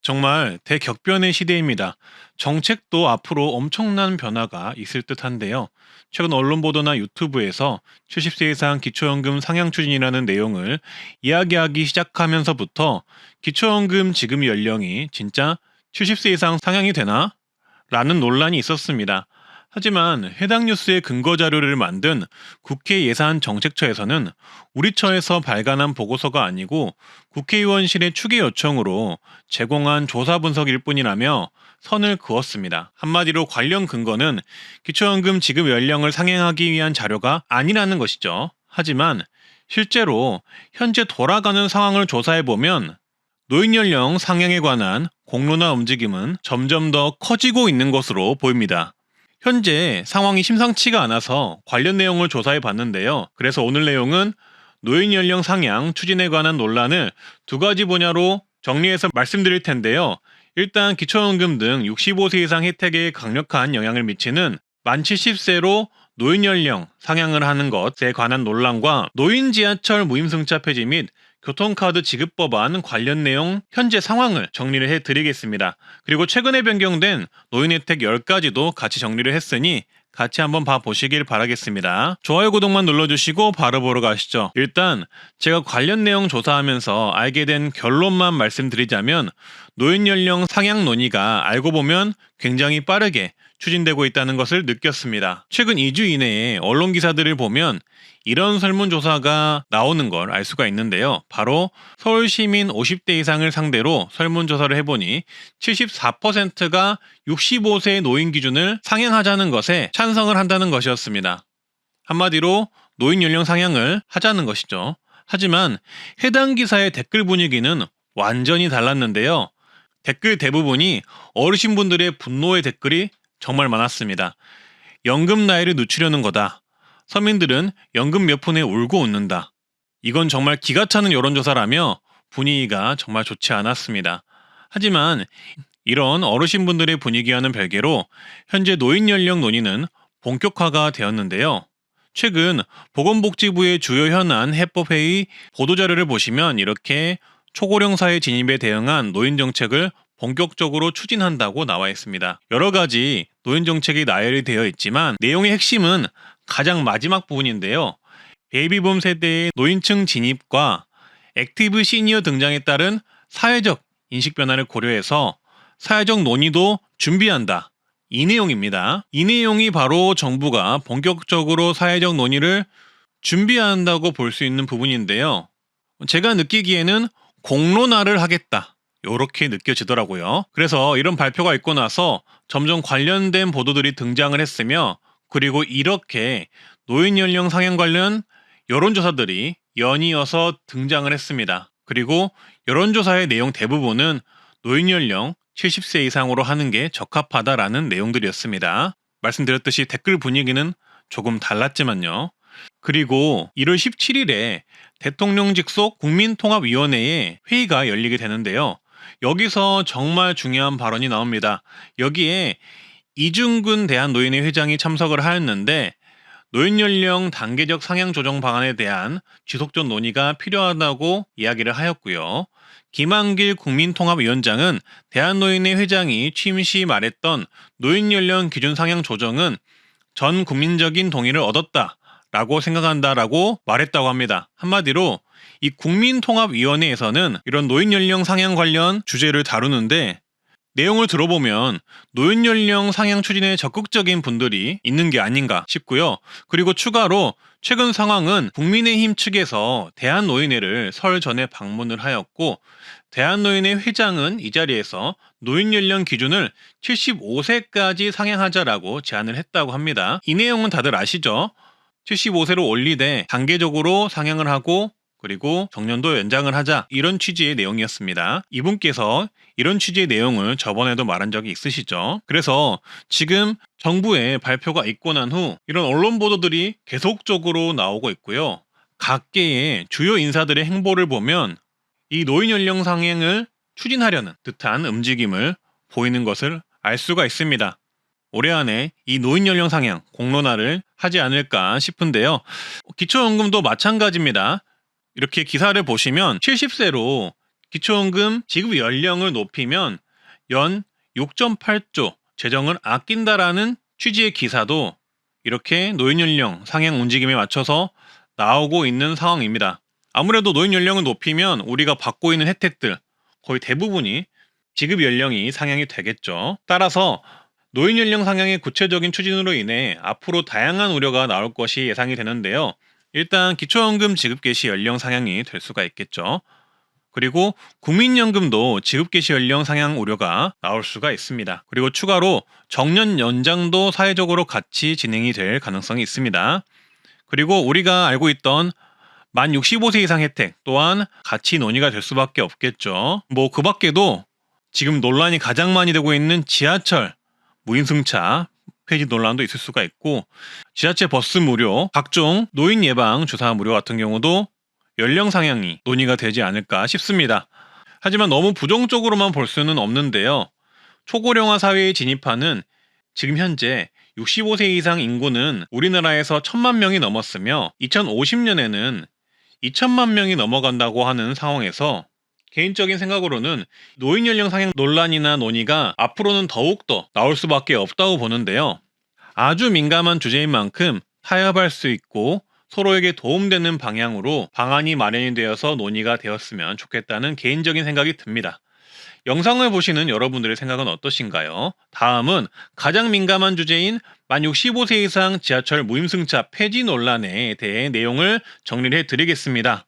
정말 대격변의 시대입니다. 정책도 앞으로 엄청난 변화가 있을 듯한데요. 최근 언론 보도나 유튜브에서 70세 이상 기초연금 상향 추진이라는 내용을 이야기하기 시작하면서부터 기초연금 지급 연령이 진짜 70세 이상 상향이 되나? 라는 논란이 있었습니다. 하지만 해당 뉴스의 근거 자료를 만든 국회 예산정책처에서는 우리 처에서 발간한 보고서가 아니고 국회의원실의 추계 요청으로 제공한 조사 분석일 뿐이라며 선을 그었습니다. 한마디로 관련 근거는 기초연금 지급 연령을 상향하기 위한 자료가 아니라는 것이죠. 하지만 실제로 현재 돌아가는 상황을 조사해보면 노인 연령 상향에 관한 공론화 움직임은 점점 더 커지고 있는 것으로 보입니다. 현재 상황이 심상치가 않아서 관련 내용을 조사해 봤는데요. 그래서 오늘 내용은 노인 연령 상향 추진에 관한 논란을 두 가지 분야로 정리해서 말씀드릴 텐데요. 일단 기초연금 등 65세 이상 혜택에 강력한 영향을 미치는 만 70세로 노인 연령 상향을 하는 것에 관한 논란과 노인 지하철 무임승차 폐지 및 교통카드 지급 법안 관련 내용 현재 상황을 정리를 해드리겠습니다. 그리고 최근에 변경된 노인 혜택 10가지도 같이 정리를 했으니 같이 한번 봐보시길 바라겠습니다. 좋아요, 구독만 눌러주시고 바로 보러 가시죠. 일단 제가 관련 내용 조사하면서 알게 된 결론만 말씀드리자면 노인 연령 상향 논의가 알고 보면 굉장히 빠르게 추진되고 있다는 것을 느꼈습니다. 최근 2주 이내에 언론 기사들을 보면 이런 설문조사가 나오는 걸 알 수가 있는데요. 바로 서울 시민 50대 이상을 상대로 설문조사를 해보니 74%가 65세 노인 기준을 상향하자는 것에 찬성을 한다는 것이었습니다. 한마디로 노인 연령 상향을 하자는 것이죠. 하지만 해당 기사의 댓글 분위기는 완전히 달랐는데요. 댓글 대부분이 어르신분들의 분노의 댓글이 정말 많았습니다. 연금 나이를 늦추려는 거다. 서민들은 연금 몇 푼에 울고 웃는다. 이건 정말 기가 차는 여론조사라며 분위기가 정말 좋지 않았습니다. 하지만 이런 어르신분들의 분위기와는 별개로 현재 노인 연령 논의는 본격화가 되었는데요. 최근 보건복지부의 주요 현안 해법회의 보도자료를 보시면 이렇게 초고령 사회 진입에 대응한 노인 정책을 본격적으로 추진한다고 나와 있습니다. 여러 가지 노인 정책이 나열이 되어 있지만 내용의 핵심은 가장 마지막 부분인데요. 베이비붐 세대의 노인층 진입과 액티브 시니어 등장에 따른 사회적 인식 변화를 고려해서 사회적 논의도 준비한다. 이 내용입니다. 이 내용이 바로 정부가 본격적으로 사회적 논의를 준비한다고 볼 수 있는 부분인데요. 제가 느끼기에는 공론화를 하겠다. 이렇게 느껴지더라고요. 그래서 이런 발표가 있고 나서 점점 관련된 보도들이 등장을 했으며 그리고 이렇게 노인 연령 상향 관련 여론조사들이 연이어서 등장을 했습니다. 그리고 여론조사의 내용 대부분은 노인 연령 70세 이상으로 하는 게 적합하다라는 내용들이었습니다. 말씀드렸듯이 댓글 분위기는 조금 달랐지만요. 그리고 1월 17일에 대통령 직속 국민통합위원회의 회의가 열리게 되는데요. 여기서 정말 중요한 발언이 나옵니다. 여기에 이중근 대한노인회 회장이 참석을 하였는데 노인 연령 단계적 상향 조정 방안에 대한 지속적 논의가 필요하다고 이야기를 하였고요. 김한길 국민통합위원장은 대한노인회 회장이 취임 시 말했던 노인 연령 기준 상향 조정은 전 국민적인 동의를 얻었다라고 생각한다라고 말했다고 합니다. 한마디로 이 국민통합위원회에서는 이런 노인 연령 상향 관련 주제를 다루는데 내용을 들어보면 노인 연령 상향 추진에 적극적인 분들이 있는 게 아닌가 싶고요. 그리고 추가로 최근 상황은 국민의힘 측에서 대한노인회를 설 전에 방문을 하였고 대한노인회 회장은 이 자리에서 노인 연령 기준을 75세까지 상향하자라고 제안을 했다고 합니다. 이 내용은 다들 아시죠? 75세로 올리되 단계적으로 상향을 하고 그리고 정년도 연장을 하자 이런 취지의 내용이었습니다. 이분께서 이런 취지의 내용을 저번에도 말한 적이 있으시죠. 그래서 지금 정부의 발표가 있고 난 후 이런 언론 보도들이 계속적으로 나오고 있고요. 각계의 주요 인사들의 행보를 보면 이 노인 연령 상향을 추진하려는 듯한 움직임을 보이는 것을 알 수가 있습니다. 올해 안에 이 노인 연령 상향 공론화를 하지 않을까 싶은데요. 기초연금도 마찬가지입니다. 이렇게 기사를 보시면 70세로 기초연금 지급 연령을 높이면 연 6.8조 재정을 아낀다라는 취지의 기사도 이렇게 노인연령 상향 움직임에 맞춰서 나오고 있는 상황입니다. 아무래도 노인연령을 높이면 우리가 받고 있는 혜택들 거의 대부분이 지급 연령이 상향이 되겠죠. 따라서 노인연령 상향의 구체적인 추진으로 인해 앞으로 다양한 우려가 나올 것이 예상이 되는데요. 일단 기초연금 지급 개시 연령 상향이 될 수가 있겠죠. 그리고 국민연금도 지급 개시 연령 상향 우려가 나올 수가 있습니다. 그리고 추가로 정년 연장도 사회적으로 같이 진행이 될 가능성이 있습니다. 그리고 우리가 알고 있던 만 65세 이상 혜택 또한 같이 논의가 될 수밖에 없겠죠. 그 밖에도 지금 논란이 가장 많이 되고 있는 지하철 무임승차 폐지 논란도 있을 수가 있고, 지하철 버스 무료, 각종 노인 예방 주사 무료 같은 경우도 연령 상향이 논의가 되지 않을까 싶습니다. 하지만 너무 부정적으로만 볼 수는 없는데요. 초고령화 사회에 진입하는 지금 현재 65세 이상 인구는 우리나라에서 1,000만 명이 넘었으며 2050년에는 2,000만 명이 넘어간다고 하는 상황에서 개인적인 생각으로는 노인 연령 상향 논란이나 논의가 앞으로는 더욱더 나올 수밖에 없다고 보는데요. 아주 민감한 주제인 만큼 타협할 수 있고 서로에게 도움되는 방향으로 방안이 마련이 되어서 논의가 되었으면 좋겠다는 개인적인 생각이 듭니다. 영상을 보시는 여러분들의 생각은 어떠신가요? 다음은 가장 민감한 주제인 만 65세 이상 지하철 무임승차 폐지 논란에 대해 내용을 정리를 해드리겠습니다.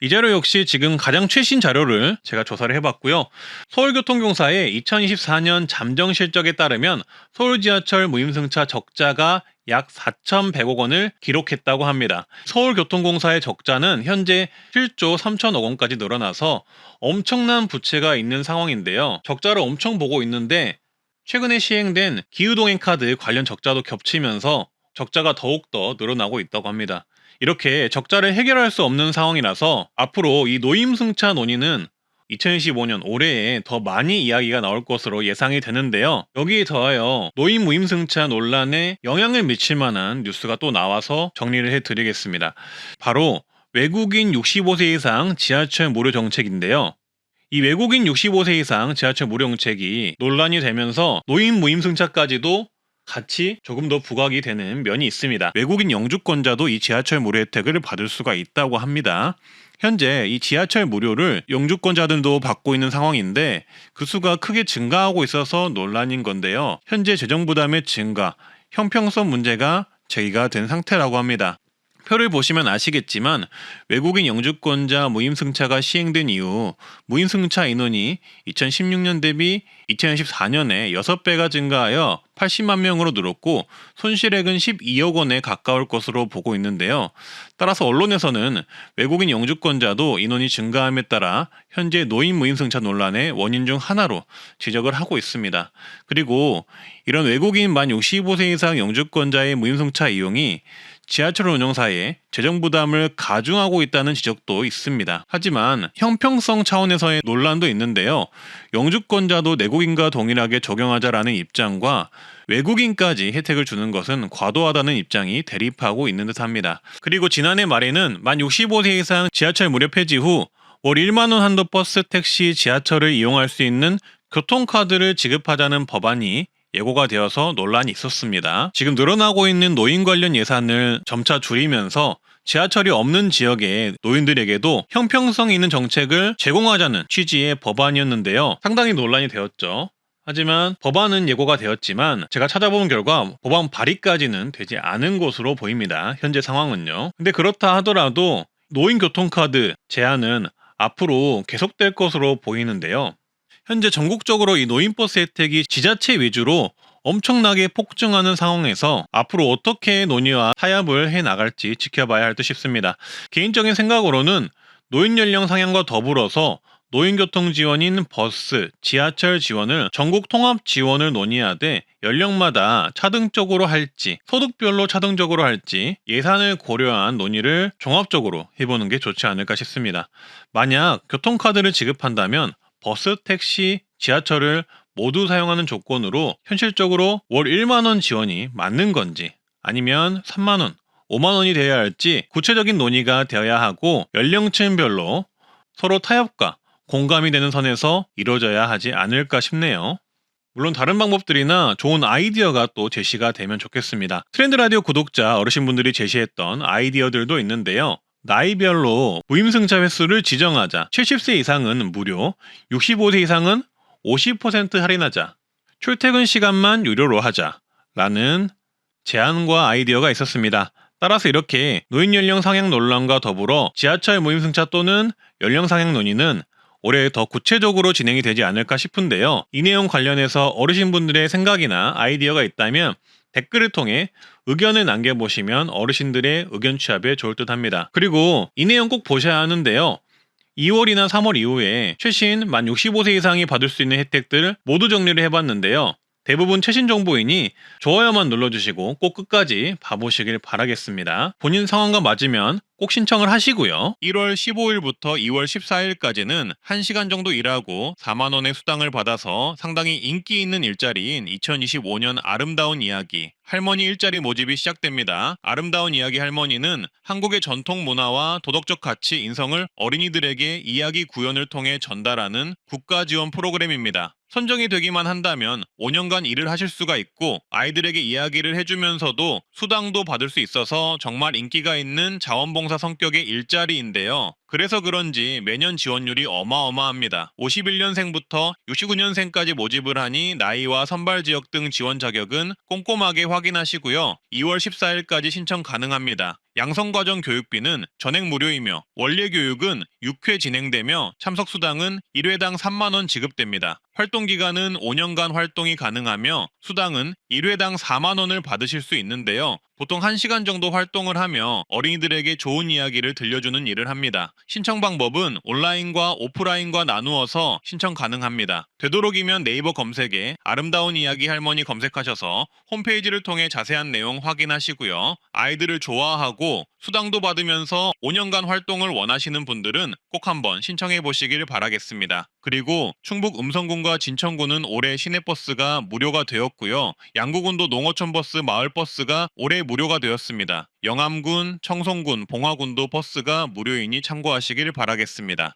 이 자료 역시 지금 가장 최신 자료를 제가 조사를 해봤고요. 서울교통공사의 2024년 잠정 실적에 따르면 서울 지하철 무임승차 적자가 약 4,100억 원을 기록했다고 합니다. 서울교통공사의 적자는 현재 7조 3천억 원까지 늘어나서 엄청난 부채가 있는 상황인데요. 적자를 엄청 보고 있는데 최근에 시행된 기후동행카드 관련 적자도 겹치면서 적자가 더욱더 늘어나고 있다고 합니다. 이렇게 적자를 해결할 수 없는 상황이라서 앞으로 이 노임승차 논의는 2025년 올해에 더 많이 이야기가 나올 것으로 예상이 되는데요. 여기에 더하여 노인 무임승차 논란에 영향을 미칠 만한 뉴스가 또 나와서 정리를 해드리겠습니다. 바로 외국인 65세 이상 지하철 무료 정책인데요. 이 외국인 65세 이상 지하철 무료 정책이 논란이 되면서 노인 무임승차까지도 같이 조금 더 부각이 되는 면이 있습니다. 외국인 영주권자도 이 지하철 무료 혜택을 받을 수가 있다고 합니다. 현재 이 지하철 무료를 영주권자들도 받고 있는 상황인데 그 수가 크게 증가하고 있어서 논란인 건데요. 현재 재정 부담의 증가, 형평성 문제가 제기가 된 상태라고 합니다. 표를 보시면 아시겠지만 외국인 영주권자 무임승차가 시행된 이후 무임승차 인원이 2016년 대비 2014년에 6배가 증가하여 80만 명으로 늘었고 손실액은 12억 원에 가까울 것으로 보고 있는데요. 따라서 언론에서는 외국인 영주권자도 인원이 증가함에 따라 현재 노인 무임승차 논란의 원인 중 하나로 지적을 하고 있습니다. 그리고 이런 외국인 만 65세 이상 영주권자의 무임승차 이용이 지하철 운영사의 재정 부담을 가중하고 있다는 지적도 있습니다. 하지만 형평성 차원에서의 논란도 있는데요. 영주권자도 내국인과 동일하게 적용하자라는 입장과 외국인까지 혜택을 주는 것은 과도하다는 입장이 대립하고 있는 듯합니다. 그리고 지난해 말에는 만 65세 이상 지하철 무료 폐지 후 월 1만 원 한도 버스, 택시, 지하철을 이용할 수 있는 교통카드를 지급하자는 법안이 예고가 되어서 논란이 있었습니다. 지금 늘어나고 있는 노인 관련 예산을 점차 줄이면서 지하철이 없는 지역의 노인들에게도 형평성 있는 정책을 제공하자는 취지의 법안이었는데요. 상당히 논란이 되었죠. 하지만 법안은 예고가 되었지만 제가 찾아본 결과 법안 발의까지는 되지 않은 것으로 보입니다. 현재 상황은요. 근데 그렇다 하더라도 노인 교통카드 제한은 앞으로 계속될 것으로 보이는데요. 현재 전국적으로 이 노인버스 혜택이 지자체 위주로 엄청나게 폭증하는 상황에서 앞으로 어떻게 논의와 타협을 해나갈지 지켜봐야 할 듯 싶습니다. 개인적인 생각으로는 노인 연령 상향과 더불어서 노인교통 지원인 버스, 지하철 지원을 전국 통합 지원을 논의하되 연령마다 차등적으로 할지 소득별로 차등적으로 할지 예산을 고려한 논의를 종합적으로 해보는 게 좋지 않을까 싶습니다. 만약 교통카드를 지급한다면 버스, 택시, 지하철을 모두 사용하는 조건으로 현실적으로 월 1만 원 지원이 맞는 건지 아니면 3만 원, 5만 원이 되어야 할지 구체적인 논의가 되어야 하고 연령층별로 서로 타협과 공감이 되는 선에서 이루어져야 하지 않을까 싶네요. 물론 다른 방법들이나 좋은 아이디어가 또 제시가 되면 좋겠습니다. 트렌드 라디오 구독자 어르신분들이 제시했던 아이디어들도 있는데요. 나이별로 무임승차 횟수를 지정하자. 70세 이상은 무료, 65세 이상은 50% 할인하자. 출퇴근 시간만 유료로 하자. 라는 제안과 아이디어가 있었습니다. 따라서 이렇게 노인 연령 상향 논란과 더불어 지하철 무임승차 또는 연령 상향 논의는 올해 더 구체적으로 진행이 되지 않을까 싶은데요. 이 내용 관련해서 어르신분들의 생각이나 아이디어가 있다면 댓글을 통해 의견을 남겨보시면 어르신들의 의견 취합에 좋을 듯 합니다. 그리고 이 내용 꼭 보셔야 하는데요. 2월이나 3월 이후에 최신 만 65세 이상이 받을 수 있는 혜택들 모두 정리를 해봤는데요. 대부분 최신 정보이니 좋아요만 눌러주시고 꼭 끝까지 봐보시길 바라겠습니다. 본인 상황과 맞으면 꼭 신청을 하시고요. 1월 15일부터 2월 14일까지는 1시간 정도 일하고 4만원의 수당을 받아서 상당히 인기 있는 일자리인 2025년 아름다운 이야기 할머니 일자리 모집이 시작됩니다. 아름다운 이야기 할머니는 한국의 전통 문화와 도덕적 가치 인성을 어린이들에게 이야기 구연을 통해 전달하는 국가 지원 프로그램입니다. 선정이 되기만 한다면 5년간 일을 하실 수가 있고 아이들에게 이야기를 해주면서도 수당도 받을 수 있어서 정말 인기가 있는 자원봉사 성격의 일자리인데요. 그래서 그런지 매년 지원율이 어마어마합니다. 51년생부터 69년생까지 모집을 하니 나이와 선발 지역 등 지원 자격은 꼼꼼하게 확인하시고요. 2월 14일까지 신청 가능합니다. 양성과정 교육비는 전액 무료이며 원래 교육은 6회 진행되며 참석수당은 1회당 3만원 지급됩니다. 활동기간은 5년간 활동이 가능하며 수당은 1회당 4만원을 받으실 수 있는데요. 보통 1시간 정도 활동을 하며 어린이들에게 좋은 이야기를 들려주는 일을 합니다. 신청 방법은 온라인과 오프라인과 나누어서 신청 가능합니다. 되도록이면 네이버 검색에 아름다운 이야기 할머니 검색하셔서 홈페이지를 통해 자세한 내용 확인하시고요. 아이들을 좋아하고 수당도 받으면서 5년간 활동을 원하시는 분들은 꼭 한번 신청해 보시길 바라겠습니다. 그리고 충북 음성군과 진천군은 올해 시내버스가 무료가 되었고요. 양구군도 농어촌버스 마을버스가 올해 무료가 되었습니다. 영암군, 청송군, 봉화군도 버스가 무료이니 참고하시길 바라겠습니다.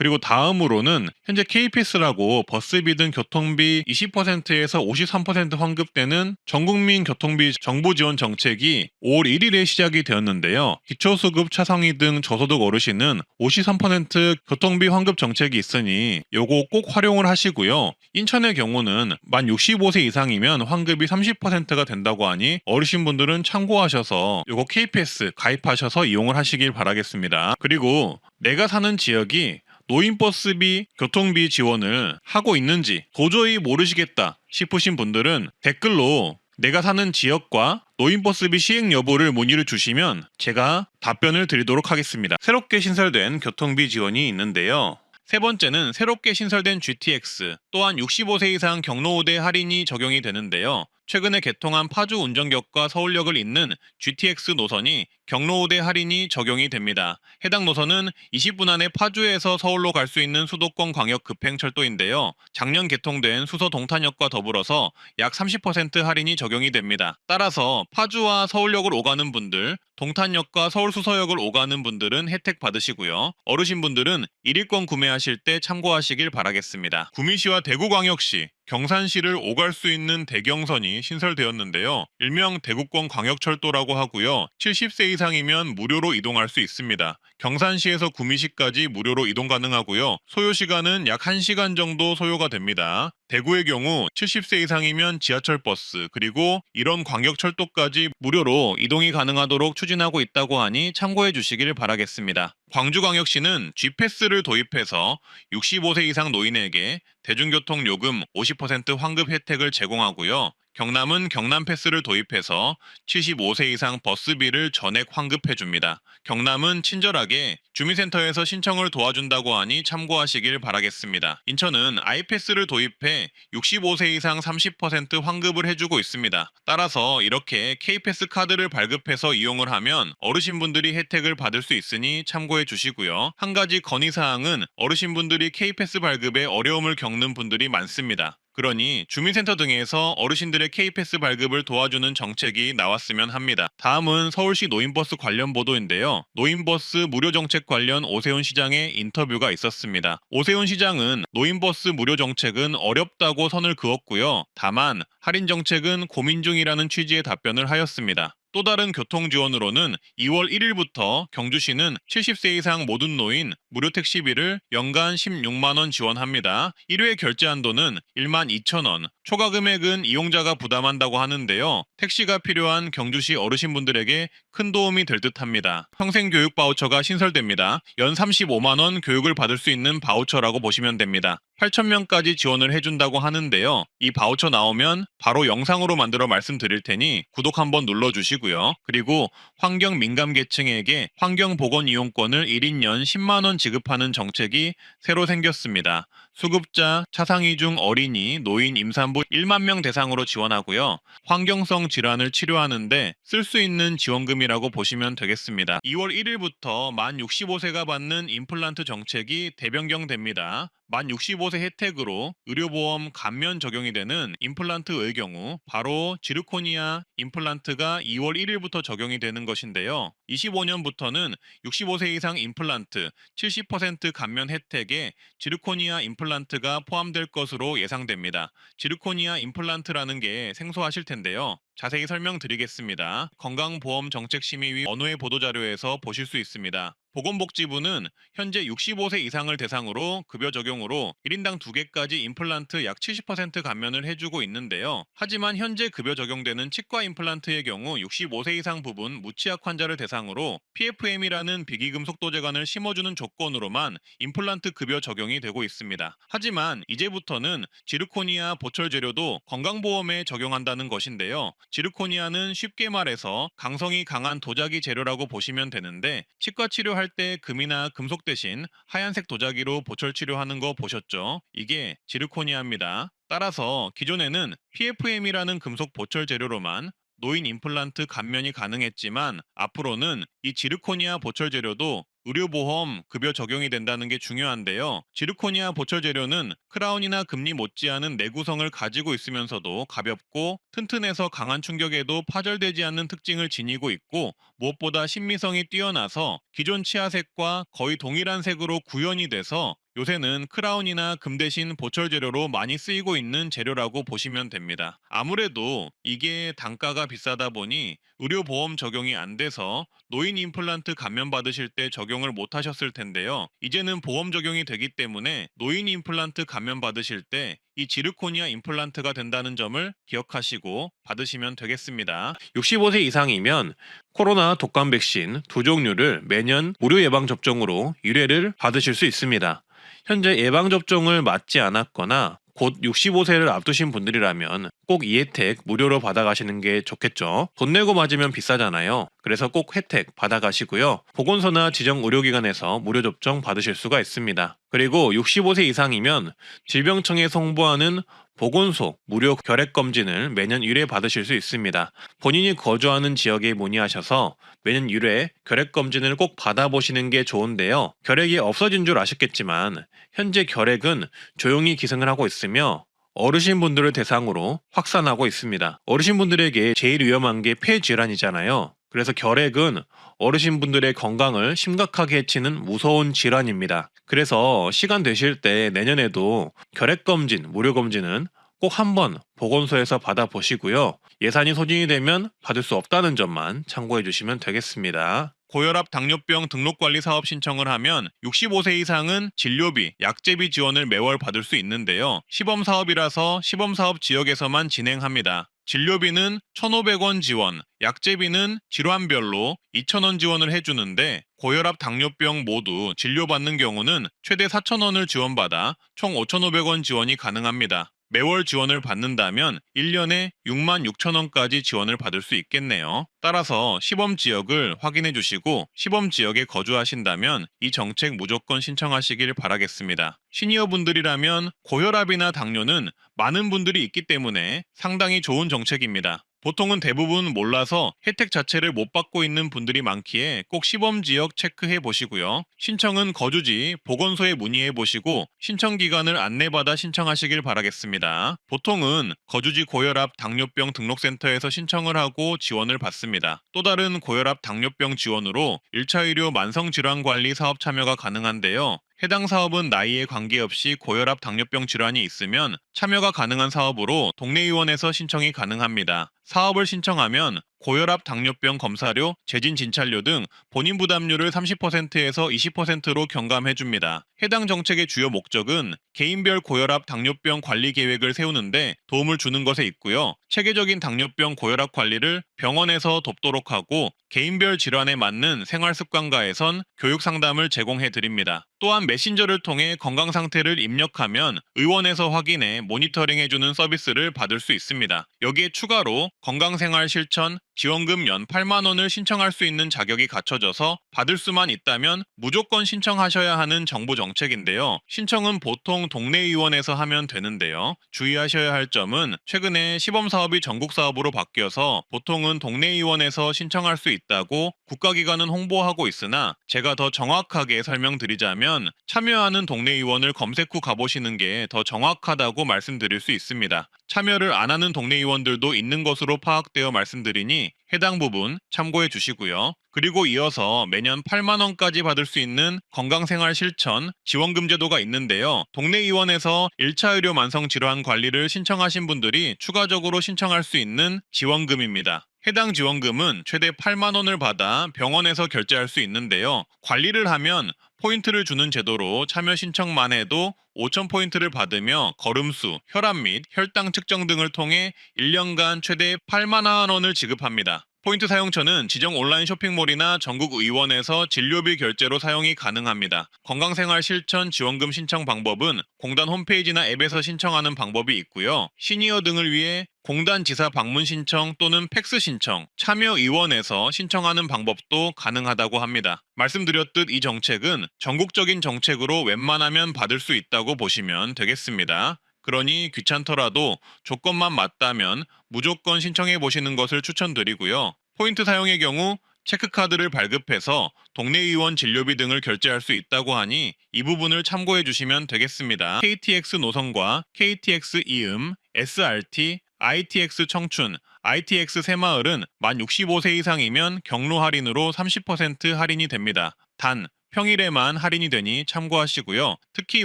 그리고 다음으로는 현재 KPS라고 버스비 등 교통비 20%에서 53% 환급되는 전국민 교통비 정부 지원 정책이 5월 1일에 시작이 되었는데요. 기초수급 차상위 등 저소득 어르신은 53% 교통비 환급 정책이 있으니 요거 꼭 활용을 하시고요. 인천의 경우는 만 65세 이상이면 환급이 30%가 된다고 하니 어르신분들은 참고하셔서 요거 KPS 가입하셔서 이용을 하시길 바라겠습니다. 그리고 내가 사는 지역이 노인버스비, 교통비 지원을 하고 있는지 도저히 모르시겠다 싶으신 분들은 댓글로 내가 사는 지역과 노인버스비 시행 여부를 문의를 주시면 제가 답변을 드리도록 하겠습니다. 새롭게 신설된 교통비 지원이 있는데요. 세 번째는 새롭게 신설된 GTX, 또한 65세 이상 경로우대 할인이 적용이 되는데요. 최근에 개통한 파주 운전격과 서울역을 잇는 GTX 노선이 경로우대 할인이 적용이 됩니다. 해당 노선은 20분 안에 파주에서 서울로 갈 수 있는 수도권 광역 급행철도인데요. 작년 개통된 수서 동탄역과 더불어서 약 30% 할인이 적용이 됩니다. 따라서 파주와 서울역을 오가는 분들, 동탄역과 서울 수서역을 오가는 분들은 혜택 받으시고요. 어르신분들은 1일권 구매하실 때 참고하시길 바라겠습니다. 구미시와 대구광역시, 경산시를 오갈 수 있는 대경선이 신설되었는데요. 일명 대구권 광역철도라고 하고요. 70세 이상이면 무료로 이동할 수 있습니다. 경산시에서 구미시까지 무료로 이동 가능하고요. 소요시간은 약 1시간 정도 소요가 됩니다. 대구의 경우 70세 이상이면 지하철버스 그리고 이런 광역철도까지 무료로 이동이 가능하도록 추진하고 있다고 하니 참고해 주시길 바라겠습니다. 광주광역시는 G패스를 도입해서 65세 이상 노인에게 대중교통 요금 50% 환급 혜택을 제공하고요. 경남은 경남패스를 도입해서 75세 이상 버스비를 전액 환급해줍니다. 경남은 친절하게 주민센터에서 신청을 도와준다고 하니 참고하시길 바라겠습니다. 인천은 아이패스를 도입해 65세 이상 30% 환급을 해주고 있습니다. 따라서 이렇게 K패스 카드를 발급해서 이용을 하면 어르신분들이 혜택을 받을 수 있으니 참고해 주시고요. 한 가지 건의사항은 어르신분들이 K패스 발급에 어려움을 겪는 분들이 많습니다. 그러니 주민센터 등에서 어르신들의 K패스 발급을 도와주는 정책이 나왔으면 합니다. 다음은 서울시 노인버스 관련 보도인데요. 노인버스 무료 정책 관련 오세훈 시장의 인터뷰가 있었습니다. 오세훈 시장은 노인버스 무료 정책은 어렵다고 선을 그었고요. 다만 할인 정책은 고민 중이라는 취지의 답변을 하였습니다. 또 다른 교통 지원으로는 2월 1일부터 경주시는 70세 이상 모든 노인 무료 택시비를 연간 16만 원 지원합니다. 1회 결제 한도는 1만 2천 원, 초과 금액은 이용자가 부담한다고 하는데요. 택시가 필요한 경주시 어르신분들에게 큰 도움이 될 듯합니다. 평생교육 바우처가 신설됩니다. 연 35만 원 교육을 받을 수 있는 바우처라고 보시면 됩니다. 8,000명까지 지원을 해준다고 하는데요. 이 바우처 나오면 바로 영상으로 만들어 말씀드릴 테니 구독 한번 눌러주시고요. 그리고 환경 민감 계층에게 환경보건 이용권을 1인 연 10만 원 지급하는 정책이 새로 생겼습니다. 수급자, 차상위 중 어린이, 노인, 임산부 1만 명 대상으로 지원하고요. 환경성 질환을 치료하는데 쓸 수 있는 지원금이라고 보시면 되겠습니다. 2월 1일부터 만 65세가 받는 임플란트 정책이 대변경됩니다. 만 65세 혜택으로 의료보험 감면 적용이 되는 임플란트의 경우 바로 지르코니아 임플란트가 2월 1일부터 적용이 되는 것인데요. 25년부터는 65세 이상 임플란트 70% 감면 혜택에 지르코니아 임플란트가 포함될 것으로 예상됩니다. 지르코니아 임플란트라는 게 생소하실 텐데요. 자세히 설명드리겠습니다. 건강보험정책심의위 언호의 보도자료에서 보실 수 있습니다. 보건복지부는 현재 65세 이상을 대상으로 급여 적용으로 1인당 2개까지 임플란트 약 70% 감면을 해주고 있는데요. 하지만 현재 급여 적용되는 치과 임플란트의 경우 65세 이상 부분 무치약 환자를 대상으로 PFM이라는 비기금속 도제관을 심어주는 조건으로만 임플란트 급여 적용이 되고 있습니다. 하지만 이제부터는 지르코니아 보철 재료도 건강보험에 적용한다는 것인데요. 지르코니아는 쉽게 말해서 강성이 강한 도자기 재료라고 보시면 되는데 치과 치료할 때 금이나 금속 대신 하얀색 도자기로 보철 치료하는 거 보셨죠? 이게 지르코니아입니다. 따라서 기존에는 PFM이라는 금속 보철 재료로만 노인 임플란트 감면이 가능했지만 앞으로는 이 지르코니아 보철 재료도 의료보험 급여 적용이 된다는 게 중요한데요. 지르코니아 보철 재료는 크라운이나 금리 못지않은 내구성을 가지고 있으면서도 가볍고 튼튼해서 강한 충격에도 파절되지 않는 특징을 지니고 있고 무엇보다 신미성이 뛰어나서 기존 치아색과 거의 동일한 색으로 구현이 돼서 요새는 크라운이나 금 대신 보철 재료로 많이 쓰이고 있는 재료라고 보시면 됩니다. 아무래도 이게 단가가 비싸다 보니 의료보험 적용이 안 돼서 노인 임플란트 감면 받으실 때 적용을 못 하셨을 텐데요. 이제는 보험 적용이 되기 때문에 노인 임플란트 감면 받으실 때 이 지르코니아 임플란트가 된다는 점을 기억하시고 받으시면 되겠습니다. 65세 이상이면 코로나 독감 백신 두 종류를 매년 무료 예방접종으로 1회를 받으실 수 있습니다. 현재 예방접종을 맞지 않았거나 곧 65세를 앞두신 분들이라면 꼭 이 혜택 무료로 받아가시는 게 좋겠죠. 돈 내고 맞으면 비싸잖아요. 그래서 꼭 혜택 받아가시고요. 보건소나 지정 의료기관에서 무료 접종 받으실 수가 있습니다. 그리고 65세 이상이면 질병청에 송부하는 보건소 무료 결핵검진을 매년 1회 받으실 수 있습니다. 본인이 거주하는 지역에 문의하셔서 매년 1회 결핵검진을 꼭 받아보시는 게 좋은데요. 결핵이 없어진 줄 아셨겠지만 현재 결핵은 조용히 기승을 하고 있으며 어르신분들을 대상으로 확산하고 있습니다. 어르신분들에게 제일 위험한 게 폐질환이잖아요. 그래서 결핵은 어르신분들의 건강을 심각하게 해치는 무서운 질환입니다. 그래서 시간 되실 때 내년에도 결핵검진, 무료검진은 꼭 한번 보건소에서 받아보시고요. 예산이 소진이 되면 받을 수 없다는 점만 참고해 주시면 되겠습니다. 고혈압 당뇨병 등록관리 사업 신청을 하면 65세 이상은 진료비, 약제비 지원을 매월 받을 수 있는데요. 시범사업이라서 시범사업 지역에서만 진행합니다. 진료비는 1,500원 지원, 약제비는 질환별로 2,000원 지원을 해주는데 고혈압 당뇨병 모두 진료받는 경우는 최대 4,000원을 지원받아 총 5,500원 지원이 가능합니다. 매월 지원을 받는다면 1년에 6만 6천 원까지 지원을 받을 수 있겠네요. 따라서 시범 지역을 확인해 주시고 시범 지역에 거주하신다면 이 정책 무조건 신청하시길 바라겠습니다. 시니어분들이라면 고혈압이나 당뇨는 많은 분들이 있기 때문에 상당히 좋은 정책입니다. 보통은 대부분 몰라서 혜택 자체를 못 받고 있는 분들이 많기에 꼭 시범 지역 체크해 보시고요. 신청은 거주지, 보건소에 문의해 보시고 신청 기간을 안내받아 신청하시길 바라겠습니다. 보통은 거주지 고혈압 당뇨병 등록센터에서 신청을 하고 지원을 받습니다. 또 다른 고혈압 당뇨병 지원으로 1차 의료 만성질환관리 사업 참여가 가능한데요. 해당 사업은 나이에 관계없이 고혈압 당뇨병 질환이 있으면 참여가 가능한 사업으로 동네 의원에서 신청이 가능합니다. 사업을 신청하면 고혈압 당뇨병 검사료, 재진 진찰료 등 본인 부담률을 30%에서 20%로 경감해 줍니다. 해당 정책의 주요 목적은 개인별 고혈압 당뇨병 관리 계획을 세우는데 도움을 주는 것에 있고요. 체계적인 당뇨병 고혈압 관리를 병원에서 돕도록 하고 개인별 질환에 맞는 생활습관가에선 교육 상담을 제공해 드립니다. 또한 메신저를 통해 건강 상태를 입력하면 의원에서 확인해 모니터링해주는 서비스를 받을 수 있습니다. 여기에 추가로 건강생활 실천 지원금 연 8만 원을 신청할 수 있는 자격이 갖춰져서 받을 수만 있다면 무조건 신청하셔야 하는 정부 정책인데요. 신청은 보통 동네 의원에서 하면 되는데요. 주의하셔야 할 점은 최근에 시범 사업이 전국 사업으로 바뀌어서 보통은 동네 의원에서 신청할 수 있다고 국가기관은 홍보하고 있으나 제가 더 정확하게 설명드리자면 참여하는 동네 의원을 검색 후 가보시는 게 더 정확하다고 말씀드릴 수 있습니다. 참여를 안 하는 동네 의원들도 있는 것으로 파악되어 말씀드리니 해당 부분 참고해 주시고요. 그리고 이어서 매년 8만 원까지 받을 수 있는 건강생활 실천 지원금 제도가 있는데요. 동네 의원에서 1차 의료 만성 질환 관리를 신청하신 분들이 추가적으로 신청할 수 있는 지원금입니다. 해당 지원금은 최대 8만 원을 받아 병원에서 결제할 수 있는데요. 관리를 하면 포인트를 주는 제도로 참여 신청만 해도 5,000포인트를 받으며 걸음수, 혈압 및 혈당 측정 등을 통해 1년간 최대 8만 원을 지급합니다. 포인트 사용처는 지정 온라인 쇼핑몰이나 전국 의원에서 진료비 결제로 사용이 가능합니다. 건강생활 실천 지원금 신청 방법은 공단 홈페이지나 앱에서 신청하는 방법이 있고요. 시니어 등을 위해 공단 지사 방문 신청 또는 팩스 신청, 참여 의원에서 신청하는 방법도 가능하다고 합니다. 말씀드렸듯 이 정책은 전국적인 정책으로 웬만하면 받을 수 있다고 보시면 되겠습니다. 그러니 귀찮더라도 조건만 맞다면 무조건 신청해 보시는 것을 추천드리고요. 포인트 사용의 경우 체크카드를 발급해서 동네 의원 진료비 등을 결제할 수 있다고 하니 이 부분을 참고해 주시면 되겠습니다. KTX 노선과 KTX 이음, SRT, ITX 청춘, ITX 새마을은 만 65세 이상이면 경로 할인으로 30% 할인이 됩니다. 단 평일에만 할인이 되니 참고하시고요. 특히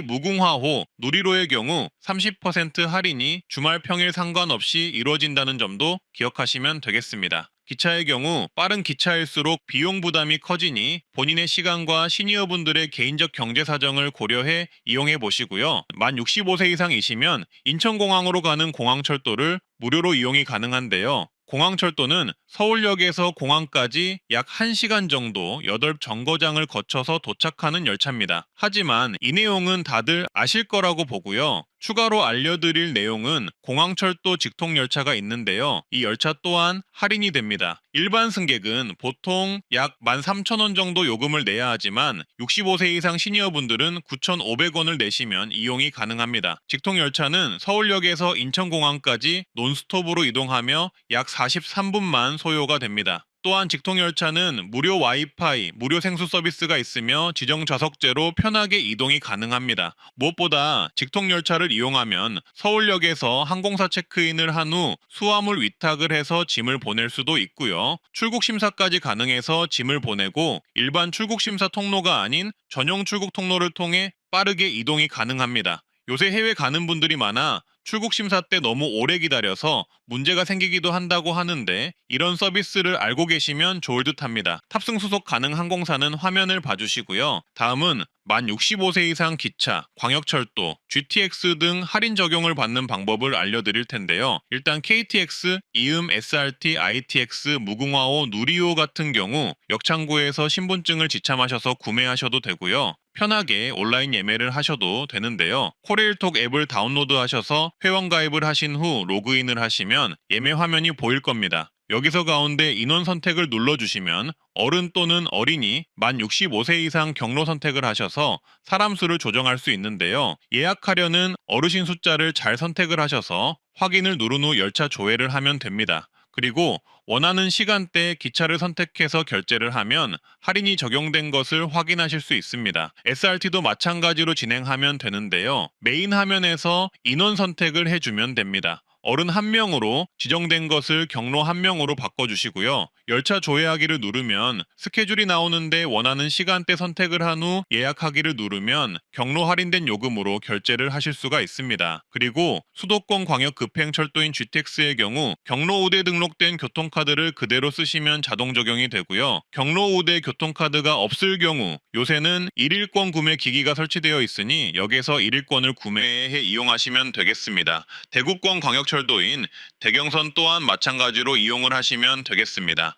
무궁화호, 누리로의 경우 30% 할인이 주말 평일 상관없이 이루어진다는 점도 기억하시면 되겠습니다. 기차의 경우 빠른 기차일수록 비용 부담이 커지니 본인의 시간과 시니어분들의 개인적 경제 사정을 고려해 이용해 보시고요. 만 65세 이상이시면 인천공항으로 가는 공항철도를 무료로 이용이 가능한데요. 공항철도는 서울역에서 공항까지 약 1시간 정도 8정거장을 거쳐서 도착하는 열차입니다. 하지만 이 내용은 다들 아실 거라고 보고요. 추가로 알려드릴 내용은 공항철도 직통열차가 있는데요. 이 열차 또한 할인이 됩니다. 일반 승객은 보통 약 13,000원 정도 요금을 내야 하지만 65세 이상 시니어분들은 9,500원을 내시면 이용이 가능합니다. 직통열차는 서울역에서 인천공항까지 논스톱으로 이동하며 약 43분만 소요가 됩니다. 또한 직통열차는 무료 와이파이, 무료 생수 서비스가 있으며 지정 좌석제로 편하게 이동이 가능합니다. 무엇보다 직통열차를 이용하면 서울역에서 항공사 체크인을 한 후 수화물 위탁을 해서 짐을 보낼 수도 있고요. 출국 심사까지 가능해서 짐을 보내고 일반 출국 심사 통로가 아닌 전용 출국 통로를 통해 빠르게 이동이 가능합니다. 요새 해외 가는 분들이 많아 출국 심사 때 너무 오래 기다려서 문제가 생기기도 한다고 하는데 이런 서비스를 알고 계시면 좋을 듯 합니다. 탑승 수속 가능 항공사는 화면을 봐주시고요. 다음은 만 65세 이상 기차, 광역철도, GTX 등 할인 적용을 받는 방법을 알려드릴 텐데요. 일단 KTX, 이음, SRT, ITX, 무궁화호, 누리호 같은 경우 역창구에서 신분증을 지참하셔서 구매하셔도 되고요. 편하게 온라인 예매를 하셔도 되는데요. 코레일톡 앱을 다운로드하셔서 회원 가입을 하신 후 로그인을 하시면 예매 화면이 보일 겁니다. 여기서 가운데 인원 선택을 눌러주시면 어른 또는 어린이 만 65세 이상 경로 선택을 하셔서 사람 수를 조정할 수 있는데요. 예약하려는 어르신 숫자를 잘 선택을 하셔서 확인을 누른 후 열차 조회를 하면 됩니다. 그리고 원하는 시간대에 기차를 선택해서 결제를 하면 할인이 적용된 것을 확인하실 수 있습니다. SRT도 마찬가지로 진행하면 되는데요. 메인 화면에서 인원 선택을 해주면 됩니다. 어른 1명으로 지정된 것을 경로 1명으로 바꿔주시고요. 열차 조회하기를 누르면 스케줄이 나오는데 원하는 시간대 선택을 한 후 예약하기를 누르면 경로 할인된 요금으로 결제를 하실 수가 있습니다. 그리고 수도권 광역 급행철도인 GTX의 경우 경로 우대 등록된 교통카드를 그대로 쓰시면 자동 적용이 되고요. 경로 우대 교통카드가 없을 경우 요새는 1일권 구매 기기가 설치되어 있으니 여기서 1일권을 구매해 이용하시면 되겠습니다. 대구권 광역철도인 대경선 또한 마찬가지로 이용을 하시면 되겠습니다.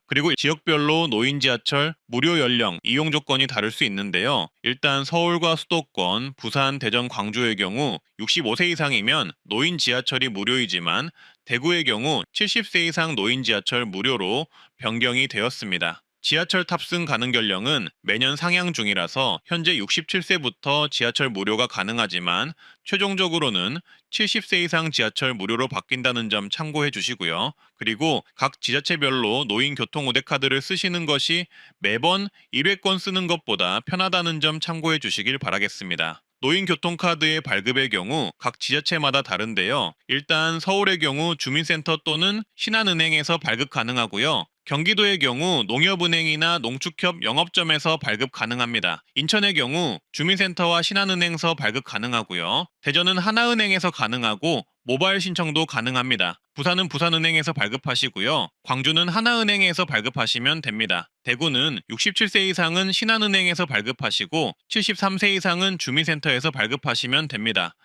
그리고 지역별로 노인 지하철 무료 연령 이용 조건이 다를 수 있는데요. 일단 서울과 수도권, 부산, 대전, 광주의 경우 65세 이상이면 노인 지하철이 무료이지만 대구의 경우 70세 이상 노인 지하철 무료로 변경이 되었습니다. 지하철 탑승 가능 연령은 매년 상향 중이라서 현재 67세부터 지하철 무료가 가능하지만 최종적으로는 70세 이상 지하철 무료로 바뀐다는 점 참고해 주시고요. 그리고 각 지자체별로 노인 교통우대 카드를 쓰시는 것이 매번 1회권 쓰는 것보다 편하다는 점 참고해 주시길 바라겠습니다. 노인 교통카드의 발급의 경우 각 지자체마다 다른데요. 일단 서울의 경우 주민센터 또는 신한은행에서 발급 가능하고요. 경기도의 경우 농협은행이나 농축협 영업점에서 발급 가능합니다. 인천의 경우 주민센터와 신한은행서 발급 가능하고요. 대전은 하나은행에서 가능하고 모바일 신청도 가능합니다. 부산은 부산은행에서 발급하시고요. 광주는 하나은행에서 발급하시면 됩니다. 대구는 67세 이상은 신한은행에서 발급하시고 73세 이상은 주민센터에서 발급하시면 됩니다.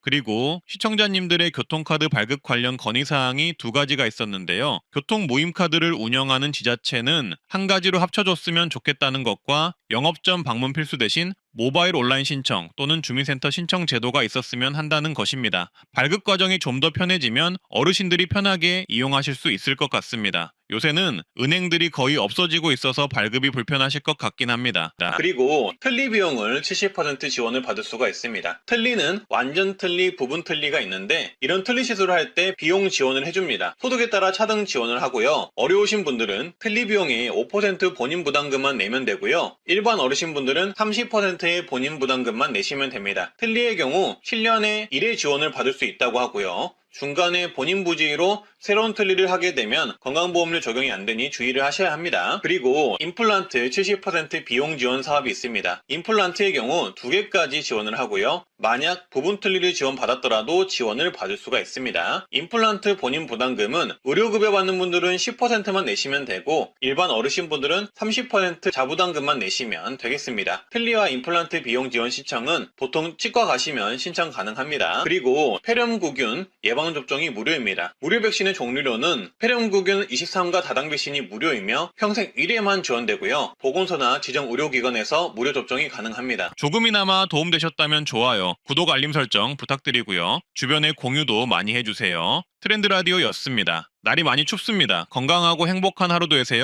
그리고 시청자님들의 교통카드 발급 관련 건의사항이 2가지가 있었는데요. 교통 모임카드를 운영하는 지자체는 한 가지로 합쳐줬으면 좋겠다는 것과 영업점 방문 필수 대신 모바일 온라인 신청 또는 주민센터 신청 제도가 있었으면 한다는 것입니다. 발급 과정이 좀 더 편해지면 어르신들이 편하게 이용하실 수 있을 것 같습니다. 요새는 은행들이 거의 없어지고 있어서 발급이 불편하실 것 같긴 합니다. 그리고 틀니 비용을 70% 지원을 받을 수가 있습니다. 틀니는 완전 틀니, 부분 틀니가 있는데 이런 틀니 시술을 할 때 비용 지원을 해줍니다. 소득에 따라 차등 지원을 하고요. 어려우신 분들은 틀니 비용의 5% 본인 부담금만 내면 되고요. 일반 어르신분들은 30%의 본인 부담금만 내시면 됩니다. 틀니의 경우 7년에 1회 지원을 받을 수 있다고 하고요. 중간에 본인 부지로 새로운 틀니를 하게 되면 건강보험료 적용이 안 되니 주의를 하셔야 합니다. 그리고 임플란트 70% 비용 지원 사업이 있습니다. 임플란트의 경우 2개까지 지원을 하고요. 만약 부분 틀니를 지원받았더라도 지원을 받을 수가 있습니다. 임플란트 본인 부담금은 의료급여 받는 분들은 10%만 내시면 되고 일반 어르신분들은 30% 자부담금만 내시면 되겠습니다. 틀니와 임플란트 비용 지원 신청은 보통 치과 가시면 신청 가능합니다. 그리고 폐렴구균 예방접종이 무료입니다. 무료 백신의 종류로는 폐렴구균 23가 다당 백신이 무료이며 평생 1회만 지원되고요. 보건소나 지정 의료기관에서 무료 접종이 가능합니다. 조금이나마 도움되셨다면 좋아요, 구독 알림 설정 부탁드리고요. 주변에 공유도 많이 해주세요. 트렌드 라디오였습니다. 날이 많이 춥습니다. 건강하고 행복한 하루 되세요.